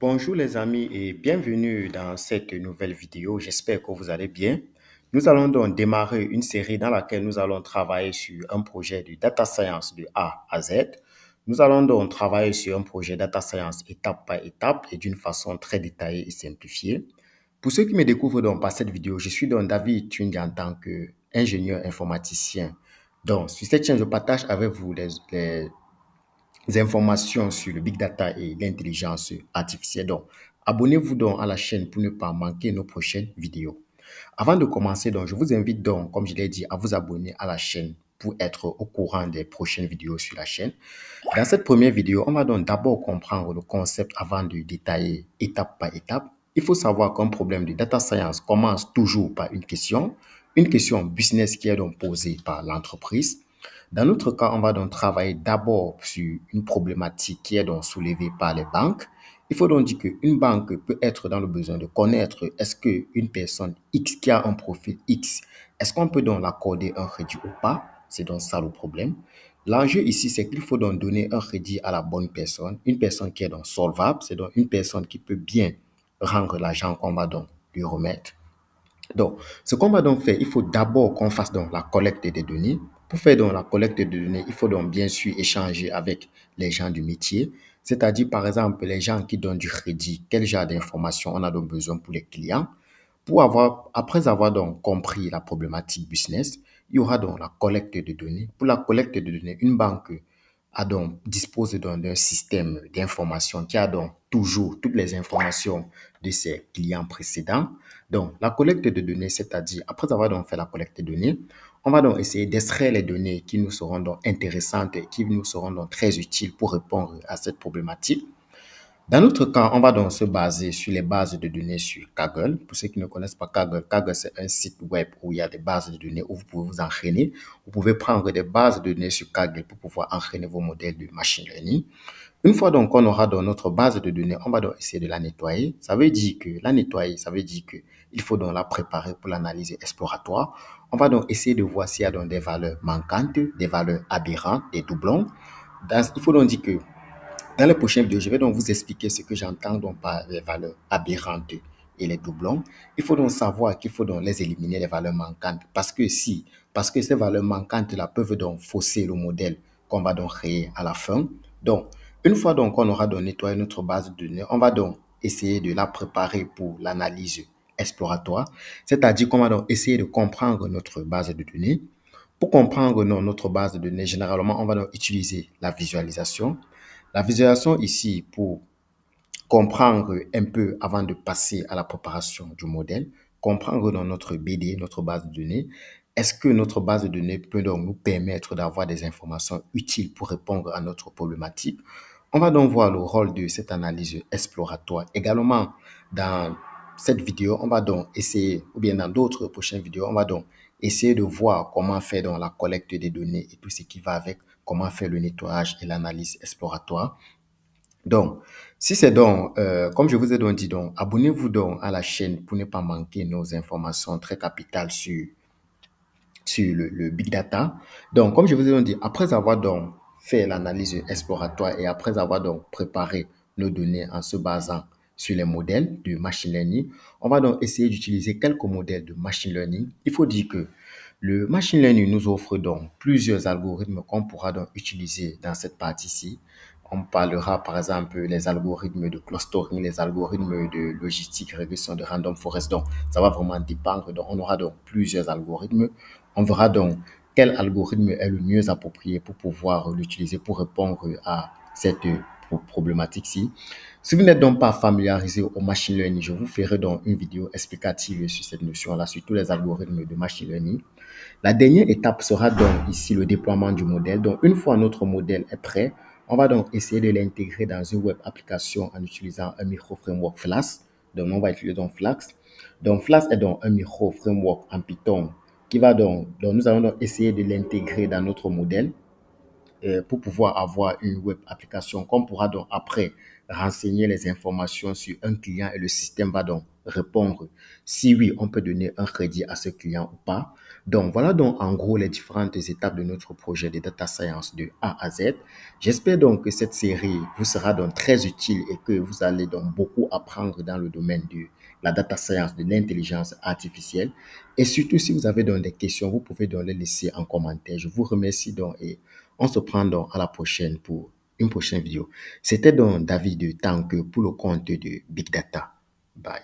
Bonjour les amis et bienvenue dans cette nouvelle vidéo. J'espère que vous allez bien. Nous allons donc démarrer une série dans laquelle nous allons travailler sur un projet de data science de A à Z. Nous allons donc travailler sur un projet data science étape par étape et d'une façon très détaillée et simplifiée. Pour ceux qui me découvrent donc par cette vidéo, je suis donc David Tungi en tant qu'ingénieur informaticien. Donc, sur cette chaîne, je partage avec vous les informations sur le big data et l'intelligence artificielle. Donc, abonnez-vous donc à la chaîne pour ne pas manquer nos prochaines vidéos. Avant de commencer, donc, je vous invite donc, comme je l'ai dit, à vous abonner à la chaîne pour être au courant des prochaines vidéos sur la chaîne. Dans cette première vidéo, on va donc d'abord comprendre le concept avant de détailler étape par étape. Il faut savoir qu'un problème de data science commence toujours par une question business qui est donc posée par l'entreprise. Dans notre cas, on va donc travailler d'abord sur une problématique qui est donc soulevée par les banques. Il faut donc dire qu'une banque peut être dans le besoin de connaître est-ce qu'une personne X qui a un profil X, est-ce qu'on peut donc l'accorder un crédit ou pas? C'est donc ça le problème. L'enjeu ici, c'est qu'il faut donc donner un crédit à la bonne personne, une personne qui est donc solvable, c'est donc une personne qui peut bien rendre l'argent qu'on va donc lui remettre. Donc, ce qu'on va donc faire, il faut d'abord qu'on fasse donc la collecte des données. Pour faire donc la collecte des données, il faut donc bien sûr échanger avec les gens du métier, c'est-à-dire par exemple les gens qui donnent du crédit, quel genre d'informations on a donc besoin pour les clients. Après avoir donc compris la problématique business, il y aura donc la collecte de données. Pour la collecte de données, une banque dispose donc d'un système d'information qui a donc toujours toutes les informations de ses clients précédents. Donc, la collecte de données, c'est-à-dire après avoir donc fait la collecte de données, on va donc essayer d'extraire les données qui nous seront donc intéressantes et qui nous seront donc très utiles pour répondre à cette problématique. Dans notre cas, on va donc se baser sur les bases de données sur Kaggle. Pour ceux qui ne connaissent pas Kaggle, Kaggle c'est un site web où il y a des bases de données où vous pouvez vous entraîner. Vous pouvez prendre des bases de données sur Kaggle pour pouvoir entraîner vos modèles de machine learning. Une fois donc qu'on aura dans notre base de données, on va donc essayer de la nettoyer. Ça veut dire que la nettoyer, ça veut dire que il faut donc la préparer pour l'analyse exploratoire. On va donc essayer de voir s'il y a donc des valeurs manquantes, des valeurs aberrantes, des doublons. Il faut donc dire que dans les prochaines vidéos, je vais donc vous expliquer ce que j'entends donc par les valeurs aberrantes et les doublons. Il faut donc savoir qu'il faut donc les éliminer, les valeurs manquantes. Parce que ces valeurs manquantes-là peuvent donc fausser le modèle qu'on va donc créer à la fin. Donc, une fois donc qu'on aura donc nettoyé notre base de données, on va donc essayer de la préparer pour l'analyse exploratoire. C'est-à-dire qu'on va donc essayer de comprendre notre base de données. Pour comprendre notre base de données, généralement, on va donc utiliser la visualisation. La visualisation ici pour comprendre un peu avant de passer à la préparation du modèle, comprendre dans notre BD, notre base de données, est-ce que notre base de données peut donc nous permettre d'avoir des informations utiles pour répondre à notre problématique. On va donc voir le rôle de cette analyse exploratoire. Également, dans cette vidéo, on va donc essayer, ou bien dans d'autres prochaines vidéos, on va donc essayer de voir comment faire donc la collecte des données et tout ce qui va avec, comment faire le nettoyage et l'analyse exploratoire. Donc, si c'est donc, comme je vous ai donc dit, donc, abonnez-vous donc à la chaîne pour ne pas manquer nos informations très capitales sur le big data. Donc, comme je vous ai donc dit, après avoir donc fait l'analyse exploratoire et après avoir donc préparé nos données en se basant sur les modèles de machine learning, on va donc essayer d'utiliser quelques modèles de machine learning. Il faut dire que le machine learning nous offre donc plusieurs algorithmes qu'on pourra donc utiliser dans cette partie-ci. On parlera par exemple les algorithmes de clustering, les algorithmes de logistique, régression de random forest. Donc, ça va vraiment dépendre. Donc, on aura donc plusieurs algorithmes. On verra donc quel algorithme est le mieux approprié pour pouvoir l'utiliser pour répondre à cette problématique-ci. Si vous n'êtes donc pas familiarisé au machine learning, je vous ferai donc une vidéo explicative sur cette notion-là, sur tous les algorithmes de machine learning. La dernière étape sera donc ici le déploiement du modèle. Donc, une fois notre modèle est prêt, on va donc essayer de l'intégrer dans une web application en utilisant un micro-framework Flask. Donc, on va utiliser donc Flask. Donc, Flask est donc un micro-framework en Python qui va donc nous allons donc essayer de l'intégrer dans notre modèle pour pouvoir avoir une web application qu'on pourra donc après renseigner les informations sur un client et le système va donc répondre si oui, on peut donner un crédit à ce client ou pas. Donc, voilà donc en gros les différentes étapes de notre projet de data science de A à Z. J'espère donc que cette série vous sera donc très utile et que vous allez donc beaucoup apprendre dans le domaine de la data science, de l'intelligence artificielle. Et surtout, si vous avez donc des questions, vous pouvez donc les laisser en commentaire. Je vous remercie donc et on se prend donc à la prochaine pour une prochaine vidéo. C'était donc David de Tanque pour le compte de Big Data. Bye.